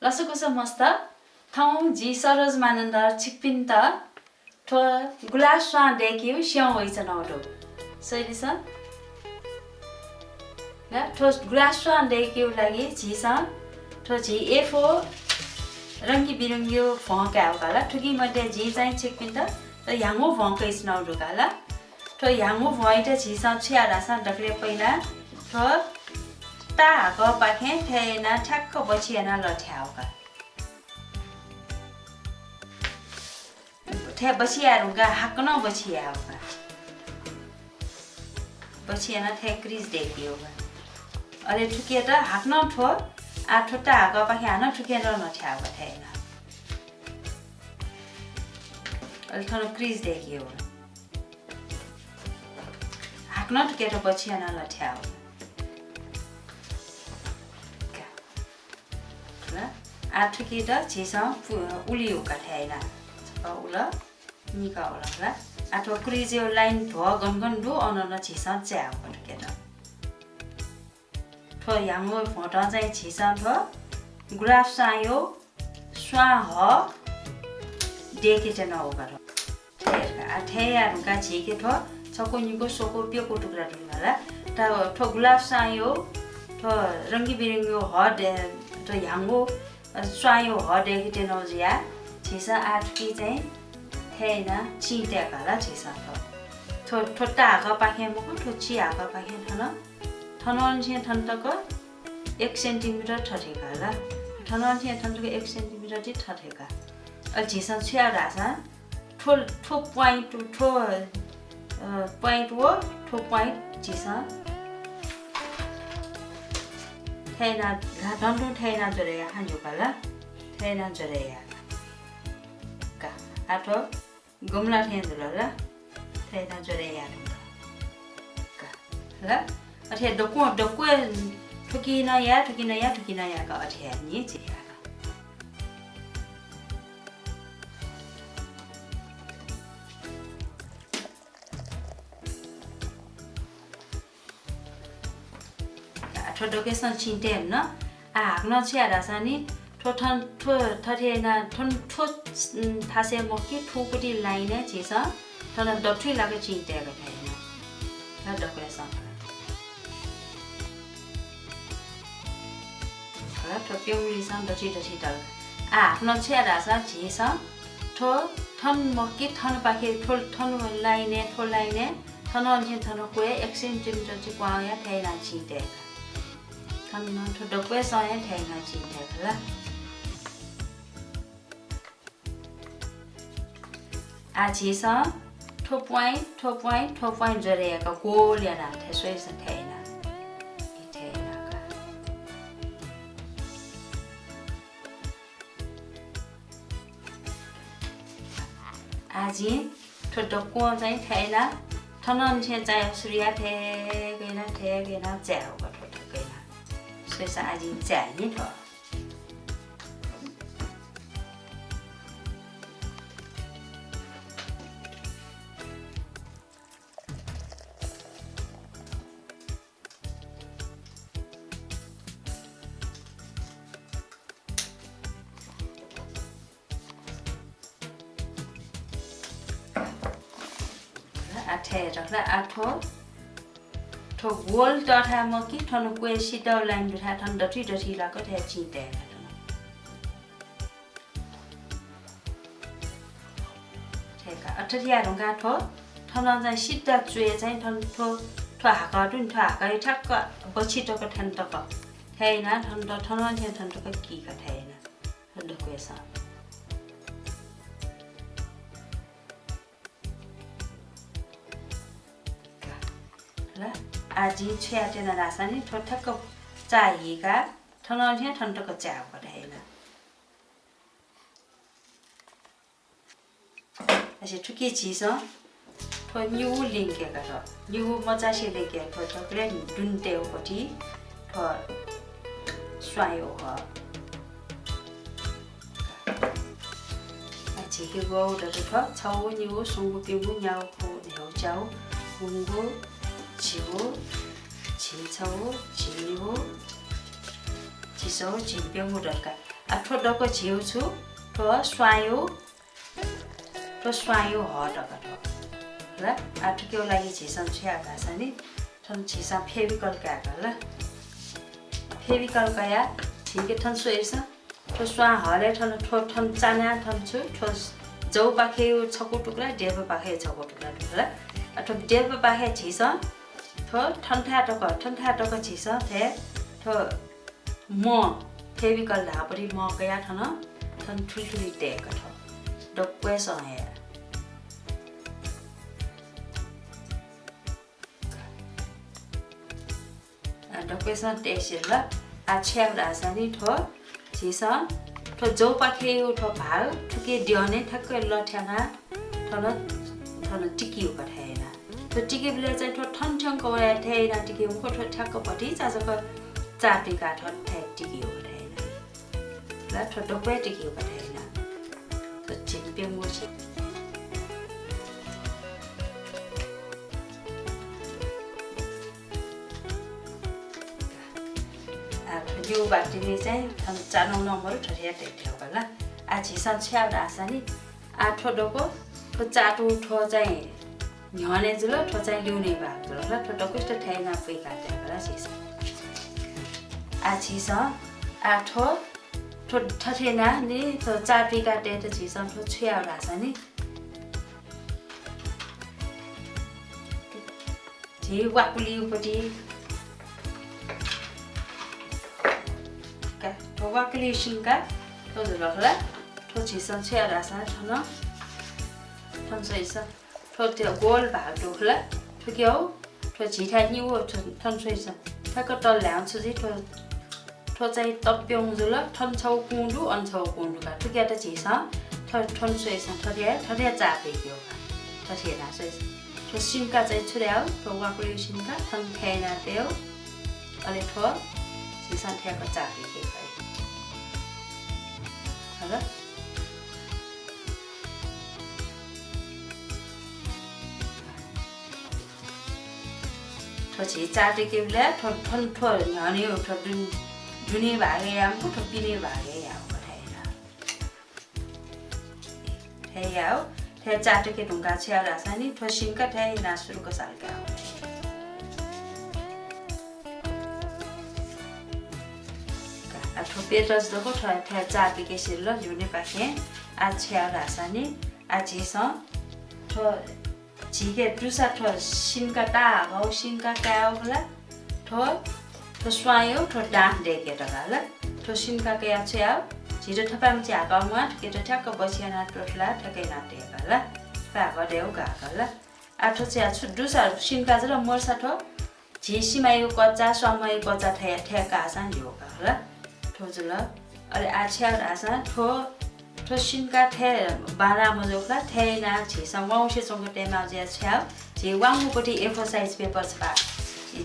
कसो मस्त ठाउँ जी सरोज मानन्द छिकपिन त ठो गुलास स्वा देखियो स्याउ होइछ नौटो सैलिस ल ठो गुलास स्वा देखियो लागि झिसा ठो झि एफो रंगी बिरंगी फंका होला ठुकी मध्ये झि चाहिँ छिकपिन त याङो फंकैस नौटो काला ठो याङो भइटे झिसा छिया रासा डक्ले पहिला ठो ता ग पाखे थेना ठ्याक्क बचिएना लठ्याउका ठ्या बचियारुगा हाक्न बचियाउका बचिएना ठ्या क्रिज देखियोगा अले ठुके त हाक्न ठो आ ठोटा ग पाखे हान ठुके न ठ्याउका थेना अले थन क्रिज देखियोगा हाक्न ठुके त बचिएना लठ्याउका आठुकी त झिसा उलियो कठाइना उला निका होला आठो क्रिजियो लाइन ध गनगन दु अनन झिसा च्याउ कठके त ठो याङो फोटो चाहिँ झिसा थ ग्राफ सायो स्वा ह देखे त न होगा ठेर आ ठेयारुका झिके थ छको निको सोको पेको टुक्रा दुला त ठो गुलाब सायो थ रंगी बिरंगी ह त याङो स्वायो ह देखिते नजिया झिसा आठकी चाहिँ थेना चिते काला झिसा थो ठोटा आगा पाखे मको ठो ची आगा पाखे थनन छे थन्तक 1 सेन्टिमिटर ठठेकाला थनन छे थन्तक 1 सेन्टिमिटर दि ठठेका अ झिसा छ्या रासा ठो पॉइंट ठो पॉइंट वो ठो पॉइंट झिसा थेना घाटन थेना जरेया हान्जुकाला थेना जरेया का आठो गुमला थेन्दुला थेना जरेया का ल अथे डको ठुकिना या का अथे नि छिया ठो डोकेसन चिन्टेम न आ हाक्न छिया रासानी ठो ठन ठो थथेना ठन ठो थासे मकी ठुपटी लाइने छिसा ठन डक्ठी लागे चिन्टेको थिएन ल डोकेसन ल ठो प्युलिसन दछि दल आ हाक्न छिया रासा छिसा ठो ठन मकी ठन पाखे ठो ठन लाइने ठन अन्जे ठन कोए 1 सेन्टिमिटर चाहिँ क्वाया थैना चिन्टेको थन्न ठो डक्वे सय थैना चिन्टेको ल आ झिसा ठो पॉइंट जरेका गोलियाना थेसोइस थैना थैना आजि ठो डक्को चाहिँ थैना थनन छे चाहिँ सूर्य थेगेना च्याउ 그래서 아직 짠이 더 아테라 아토 ठो गोल तथा मकी ठनु कोए सिडौ लाइन दुठा ठन डठी लाको थे चिन्ते ठेका अठरिया रंगा ठो ठन चाहिँ सिद्धा चुए चाहिँ ठन ठो हाका दुन ठो हाका ठक्क बछि टक ठन टक थैना ठन टक की का थैना ठन कोएसा ल आजी छ्याटेना रासानी ठोठक्क चाहिएका ठनझ्या ठन्टक च्याउ पठाएला असे ठुकी चीज ठो न्यू लिंकेका छ न्यू मचासे लेके ठो ठक्रे दुन्ते पटी ठो स्वायो ह आजी के गौ द ठो छौ न्यू सुंगु पिगु न्याउ खो न्याउ चाउ गुंगु 지우, 진차우, 진리우, 지소, 진병우랄까 थो डको झिउ छु थो स्वायो ह डका थो ल ठुक्यो लागि झिसन छ्याका छ नि थन झिसा फेविकल काका ल फेविकल कया ठीक थन सोइस थो स्वा हले थन थो थन चाना थन छु थो जौ पाखे छको टुक्रा डेब पाखे छको टुक्रा ल थो डेब पाखे झिस थो ठन्ठा टक झिस थे थो म फेविकल धापरी म कया थन ठुलठुली टेक थो डक्वेस है डक्वेस टेक्सिल ल आछ्याउ रासानी थो झिस थो जौ पाखे थो भाउ ठुके डियने ठक्क लठ्याना थन टिकियो पठाएना थो टिके बेला चाहिँ थो ठन ठन कवया थेना टिकियो खो थो ठक्क पटी चाजक चाटी का थन थे टिकियो पठाएना ल थो डक्वे टिकियो पठाएना थो चिम्पे मोछि यो बाटीले चाहिँ चानौ नम्बर ठरिया टेक्थ्यो होला आ झिसन छ्याउ रासानी आ ठोडको ठो चाटु ठो चाहिँ न्हने जुल ठो चाहिँ ल्युने भाग जुल ल ठो डकुस्ट ठैना पुइ काटे होला झिस आ झिस आ ठो ठो ठठेना नि ठो चाटु काटे त झिसन ठो छ्याउ रासानी झि वाकुली उपटी थो वाकुली शिंका थो जुलखला थो झिसन छ्या रासा थन सोइस थो त्यो गोल भाग दुखला थो क्याउ थो झिठा निउ थन सोइस ठक्क तल ल्याउँछु जी थो चाहिँ तप्यौं जुल थन छौ कुंडु अन छौ कुंडु का थो क्या त झिस थन सोइस ठरिया चापे क्यो ठठेना सोइस थो शिंका चाहिँ छुर्याउ थो वाकुली शिंका थन थेना देउ अले थो झिसन ठ्याक चापे के ल थो झि चाटे के बेला थो ठन ठो न्हने थो दुने भागे याम थो पिने भागे याम पठाएना हे याउ थे चाटे के ढुंगा छ्या रासानी थो सिंका थे ना सुरु को सालका थो पेटस दको थे चाटे के सिल जुने पाखे आ छ्या रासानी आ झिस थो झिके दुसा थो सिंका ता गौ सिंका काउ होला थो स्वायो थो डान देके तगाला थो सिंका के छ्या झिरो थपाम च्या गाउमा के त ठ्याक्क बसियाना टोटला ठकै नाटे होला पाको देउ गाकला आ थो च्या दुसा सिंका जला मर्सा थो झिसिमायो कच्चा समय कच्चा थे ठेका आसान यो होला थो जुल अरे आ छ्या रासा थो सिंका थे बारा मजोखला थे ना झिसा वाउसे चंग टेमा जे छ्या झि वाङमुपटी एक्सरसाइज पेपर छपा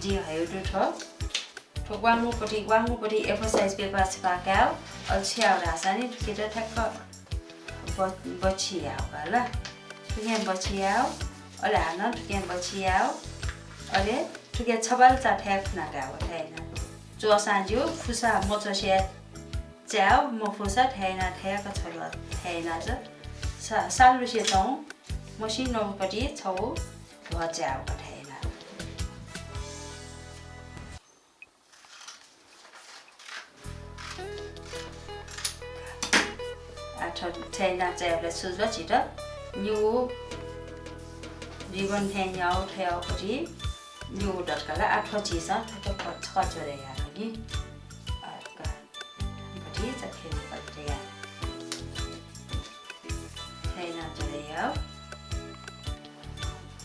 जी हयु थो वाङमुपटी एक्सरसाइज पेपर छपा काउ अ छ्या रासा नि के त ठक्क बचिया होला तुगे बचिया अले हान तुगे बचिया अले तुगे छबल चा ठ्याक ना गाव थैना जो सांजो फुसा मोचसे च्याउ म फुसा थैना थ्याक छल थैना ज सालुसे चौ मसिनोपटी छौ ध्वच्याउ थैना आठ थैना च्याउले सुज छिट न्यू रिबन थैन्याउ थ्याउपटी न्यू डटकाला आठ झिसा ठक्क छचरे यानी आका बटी चखेन पट्या थैना जरेया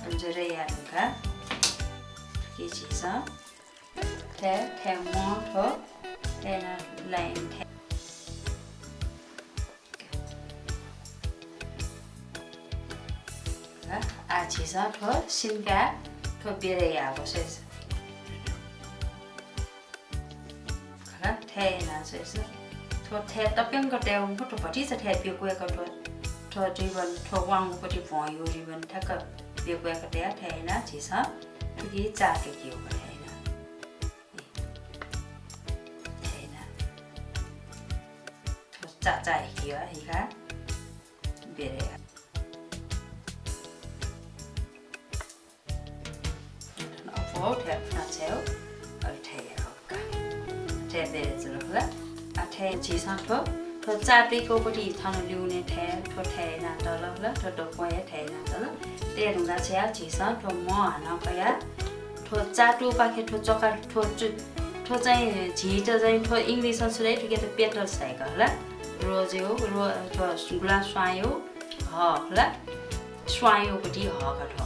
अंजरेया का के झिसा थे मो थो थैना लाइन थे आ झिसा थो सिंका थो बेरेया बसेस खला थैना सेस थो थे तप्यङ गटेउ फोटो पटी छ थे पेकुए कटो थो रिबन थो वाङ पटी भयो रिबन ठक पेकुए कटे थैना झिसा थुकी चाटे कियो थैना 짜짜 이기요 이가 베레 어포 대프나세요 얼테요가 대베즈로라 아테 지산토 더 짜비고 버디 타는 류네 대 토테나 달라 더 도고에 대나 달라 때로나 제야 지산 더뭐 하나가야 더 짜두 바케 더 쪼가 더 자이 지저 자이 더 잉글리시 선수래 together better 사이가라 로지오 더 글라 샤요 하라 샤요 버디 하가 더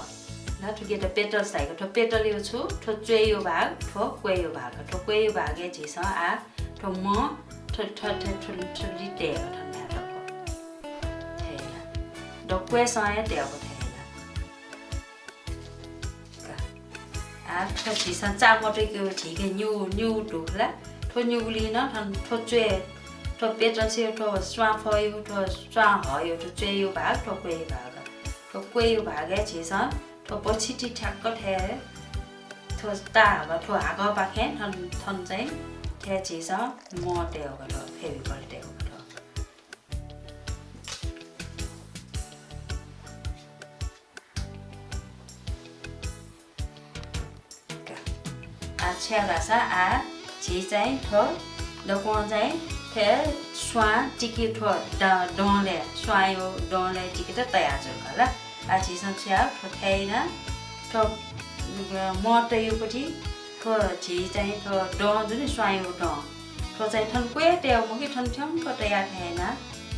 나 together better 사이가 더 better 리우추 더 쬐요 더 꿰요 더 꿰요 바게 지서 더뭐 리데요 더나 더 대나 더 꿰서야 돼요 더 지선 짜모리 그 지게 뉴 두라 더 뉴리나 더 쬐 더 베트세 더 스트라퍼요 더 스트라허요 더 쬐요 더 꿰요 더 꿰요 바게 지선 더 버치티 탁거 더 따와 더 아거 바케 던제 대 지선 뭐 돼요 더 페비걸 돼요 체라사 지자이 더 너권자이 대 슈아 티키 더 돈레 슈아요 돈레 티키 더 따야죠 갈라 지선 체야 더 테이나 더 모터요 버티 더 지자이 더 돈들 슈아요 더 자이 턴 꿰 대요 뭐기 턴청 더 따야 테나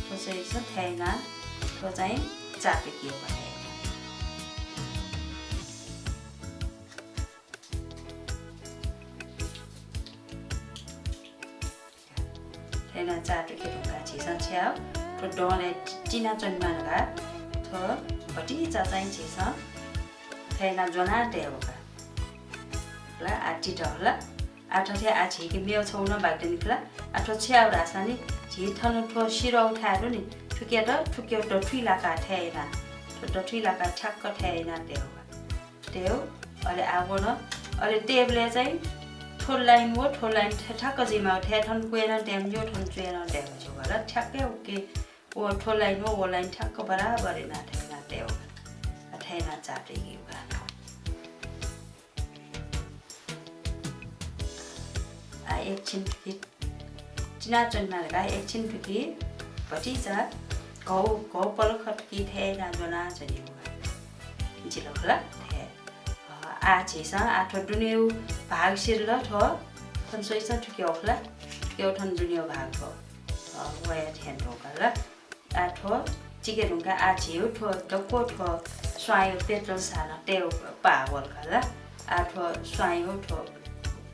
더 세서 테나 더 자이 짜비기요 봐 대나 짜르게 동가 지선 체요 더 돈에 지나 전만가 더 어디 자자인 지선 대나 전화 대요가 라 아티더라 아토테 아지게 미어 초는 받으니까 아토 체요라사니 지터는 더 싫어 타르니 together 더 트위라가 태나 더 트위라가 착거 태나 대요가 대요 얼레 아고너 얼레 테블레자이 톨라인 탁거지 마 대턴 구에는 댐요 턴주에는 댐 저거라 탁게 오케이 오 톨라인 온라인 탁거 바라 버리나 되나 대요 태나 잡리기가 액친 피기 지나 전날가 액친 피기 버티자 고 벌컷기 태나 전화 전이가 이지로라 지선 더 두니우 바학실러 더 턴소이선 투기오라 요 턴두니우 바학도 왜 텐도가라 더 지게lunga 지우 더 덕고 더 쏴요 페트로사나 떼오 바월가라 더 쏴요 더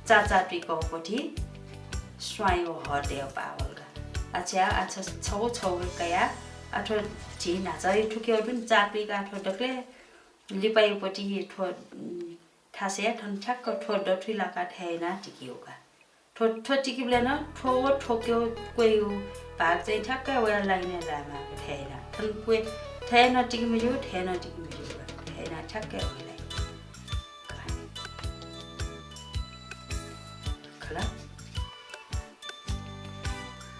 짜짜비고 보디 쏴요 허데오 바월가 제가 초초일까야 더 지나자이 투기오든 짜비가 더 덕래 리바이 보디 더 타세 턴착거 더 트위라가 태나 지기오가 더 지기블레나 더 토교 꿰요 바제 착가 웨라인에 라마 태나 턴que 태나 지기미요 태나 지기미요 태나 착가 웨라인 클라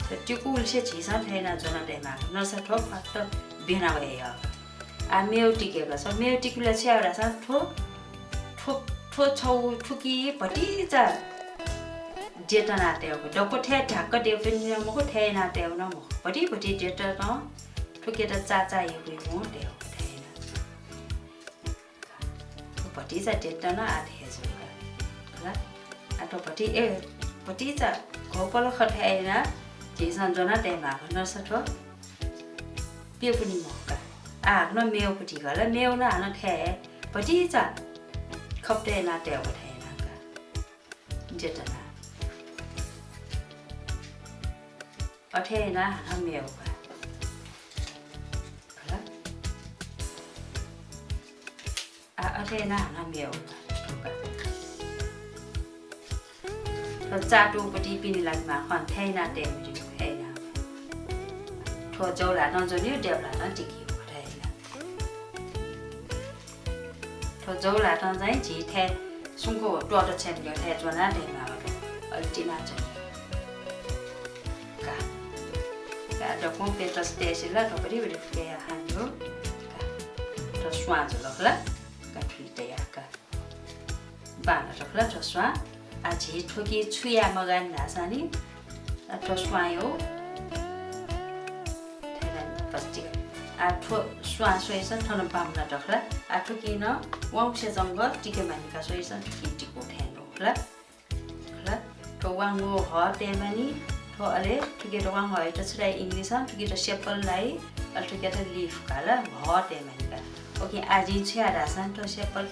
더 지구울시 지선 태나 전화 대마 너서 더 파터 비나웨요 메오티게가서 메오티글라 체어라서 초 투기 버티자 제타나 때고 도코 태 닦아 되는 뭐 태나 때는 뭐 버티 제타나 투게다 짜짜 이고 뭐 돼요 태나 버티자 제타나 아해서 그라 아또 버티자 고벌 커태나 지선 전화 때나 너서 비분이 뭐가 nó mèo của chị gọi là mèo nó ăn thẻ bởi vì sao không thể nào đeo vào thẻ nào cả chết rồi ở thẻ nó mèo ở thẻ nó mèo rồi cha tu bởi vì pin là mà hoàn thẻ nào đeo vào thẻ nào thôi cho là nó rồi nếu đeo là nó chỉ dấu là trong giấy chỉ theo xung quanh đua được xem nhiều theo cho nó để mà ở trên mặt cả cho con bé cho station là thôi đi về cái hàng đó cho xóa rồi là cái thủy tây cả bạn là cho xóa chỉ thôi cái chui mà gan là sao nhỉ cho xóa yếu thế là bắt chước thôi xóa xoay sang thằng bám là được là thôi cái nó quăng xe dòng gót chỉ cái mình cái xoay sang cái chỉ có thèn rồi là thôi quăng ngô họ tem này thôi ở đấy thôi cái quăng hỏi cho sẽ English thôi cái shepherd lại thôi cái leaf cả là họ tem này cả ok aji chia ra sang thôi shepherd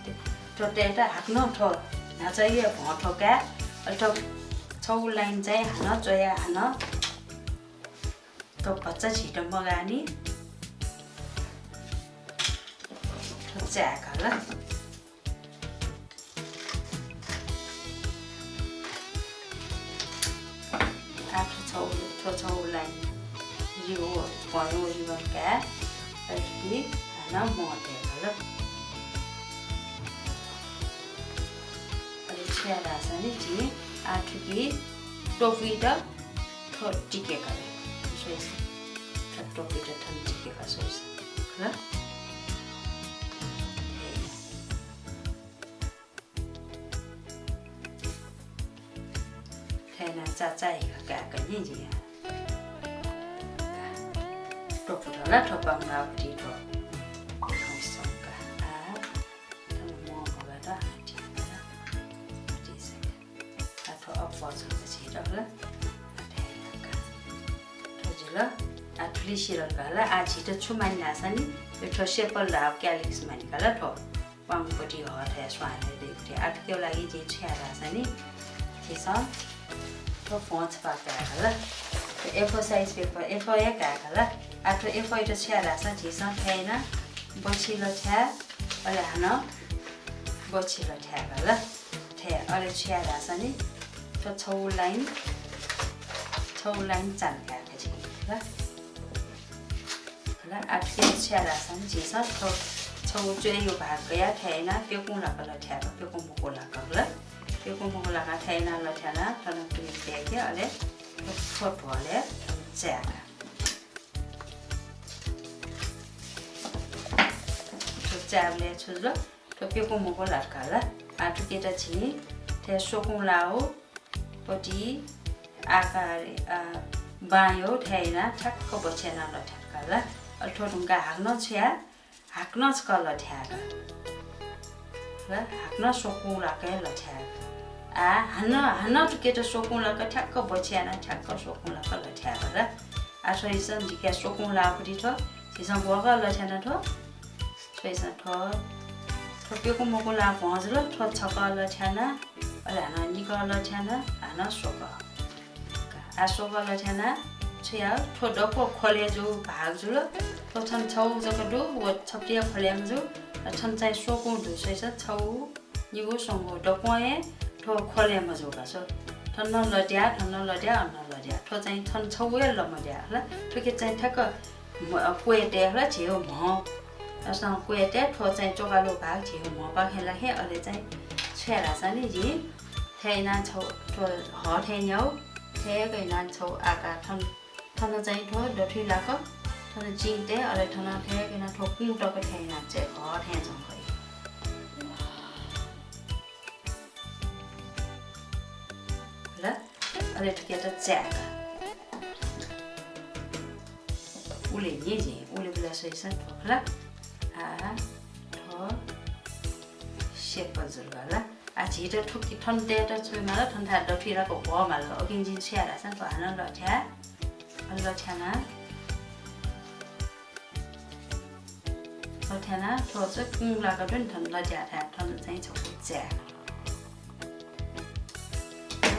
thôi để ta học nó thôi nó chơi cái bỏ thôi cả thôi châu lên chơi nó chơi nó thôi bắt ra chỉ trong bao gani thôi chả cả là châu lên rượu quả rượu rượu cá rồi thì nó mòn đẹp lắm rồi chia ra sang đi chỉ thì đồ vị đó thôi chỉ cái rồi thật đồ vị đó thành chỉ cái rồi đó thế là cha chạy cả cái gì đồ phụ đó là đồ bằng nào thì đồ không xong cả thằng mua một cái đó thì đồ ấp vào trong cái gì đó là thế là cả thôi chứ là tuy nhiên là chỉ được chụp ảnh là sao nhỉ rồi shepherd là cái lịch sử mình cái là thôi bằng cái gì họ thấy xoay để thì kêu là cái gì chia là sao nhỉ thì sao thôi font vào cả là A4 size paper A4 cả là thôi A4 cho chia là sao chỉ sao thế na bố trí là thế ở là nó bố trí là thế là thế ở đây chia là sao nhỉ cho châu line chặn cả cái gì là cái chia là sao chỉ sao thôi châu chơi yêu bà cái thế na tiêu cũng là cái là thế tiêu cũng một là cái là tiêu cũng một là cái thế na là thế na cho nên tụi mình cái ở đây thôi bỏ đấy chả chả lên chút rồi tôi biết cũng một là cả là tôi kia ta chỉ thế số cũng lão bữa đi cái bao thế na chắc có bữa chơi nào là thật cả là thôi đúng cả hạt nó có là thật là hạt nó số cũng là cái là thật hắn nó kia ta số cũng là cái chắc có bữa chơi nào chắc có số cũng là cái là thật là rồi xong thì cái số cũng lão đi thôi thì xong bữa cái là thật nào thôi rồi xong thôi biết cũng một là vòng rồi thôi cho cái là thật na là nó như cái là thật na nó số cái số cái là thật na chia thôi đó có khoai cho bạc rồi thôi thằng cháu cho cái đó hoặc chọc đi khoai rồi thằng trai số cũng đủ rồi sao cháu như cái xong rồi đó coi thôi khoai mà rồi cả rồi thằng nó là đẹp thôi trai thằng cháu ấy là mà đẹp là thôi cái trai thắc cái mà quê đẹp là chỉ có mỏ xong quê đẹp thôi trai cho cái lô bạc chỉ có mỏ bạc hay là hết ở đây trai chia là sao này gì thế nên cháu thôi họ thế nhau thế cái nên cháu cả thằng nó dạy thôi đôi khi là có thằng nó chỉ để ở đây thằng nó thế cái nó thuộc cũng đâu có thể là sẽ có thể trong cái là ở đây thực hiện rất dễ uli như gì uli bây giờ sẽ sản phẩm là thôi xếp vào rồi là chỉ được thuộc cái thằng để đó thôi mà thằng thật đôi khi là có quá mà ở kinh doanh xe là sản phẩm nó là thế 알로 차나 어테나 저서 궁라거든 던라자타 던생 적자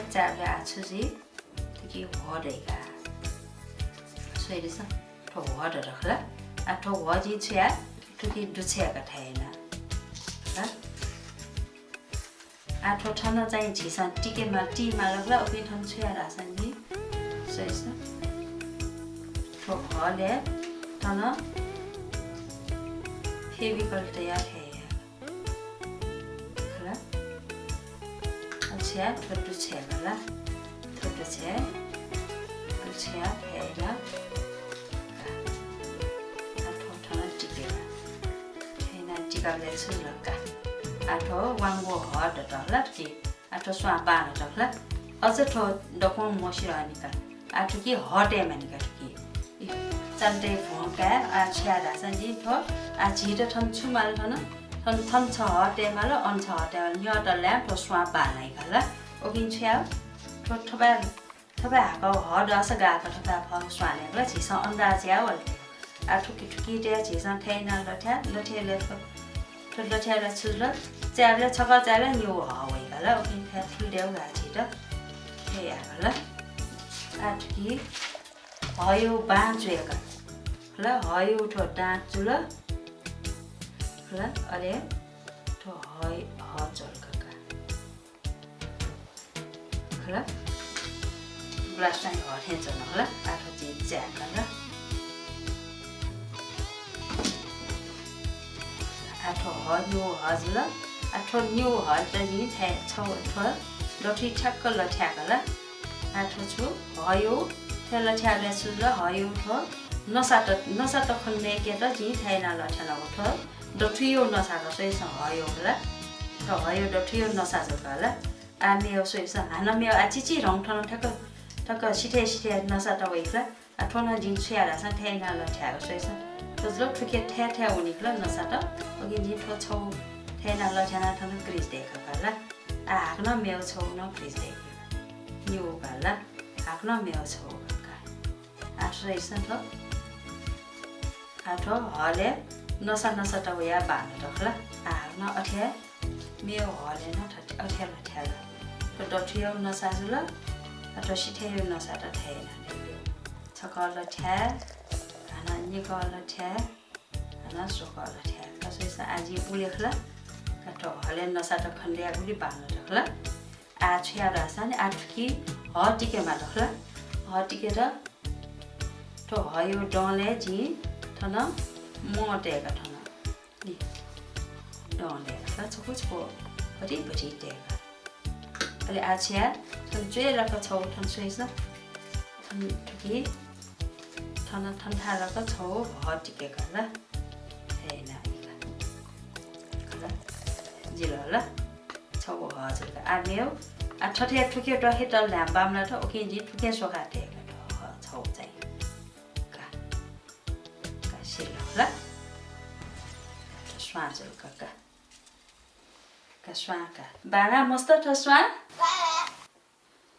자가 아치지 되게 워데가 소리서 더 워더라 더 워지치야 되게 두치야가 되나 더 터너 자인 지선 띠게만 띠말라 어디 던치야라 산지 소리서 तो भले तना फेविकॉल तैयार है है अच्छा थोड़ा छे वाला थोड़ा छे है ना 지갑 내줄까 아토 왕고 허더라 기 아토 수아바나 더라 어서토 너콘 모시라니까 아토기 허데만이가 기 짠데 fonka 아치아다 산지토 아지도 턴추말 턴처 허데말 언처 허데 녀더래 토 수아바나이가라 오긴 치아 토 토바고 허더서가 토바 펑 수아네가 지선 언다지아월 아토기 대 지선 테이나 러테 토르테라 출러 자르 저거 자르 뉴 하웨이가라 오긴 패틀데오가 지도 해야가라 아토기 허유 반주에가 그래 허유 토다 줄러 그래 어디 또 허이 허절가가 그래 블라스타이 허해잖아 그래 아토 진짜가라 아토 허유 허줄러 아토 뉴 허더니 대 처음 로티 착걸러 차가라 아토 주 허유 텔라 차레 술러 허유토 너사토 컨네게도 지 타이나로 차나고토 도트리오 너사가 소이서 허유라 또 허유 도트리오 너사서가라 아미오 소이서 아나미오 아치치 롱토노 타코 시테 너사토 웨이라 아토나 진치야라서 타이나로 차고 소이서 그래서 그렇게 태태 오니까 너사토 거기 지토 초 타이나로 차나 타는 그리스데가라 아 그럼 메오 초노 그리스데 뉴가라 아 그럼 메오 초 아트레이선도 아토 허레 너사 타고야 바나도라 아나 어테 미오 허레나 어테라 테라 도트리오 너사줄라 아토 시테요 너사다 테나 저걸로 테 하나 니걸로 테 하나 소걸로 테 그래서 아지 우리클라 아토 허레 너사다 컨데야 우리 바나도라 아치야라산에 아트기 어디게 말도라 어디게다 또 허유 돈레지 터나 모데가 터나 니 돈레가 저거 어디 버리대가 그래 아치야 전 죄라고 저 턴수에서 저기 터나 턴하라고 저 어디게 가라 해나 이가 그래 지랄라 저거 하자가 아니요 아 저태 투게도 해달 람밤나도 오케이 지 투게 소가대 저 자이 là xoa rồi cả xoa cả bà ra một tấc xoa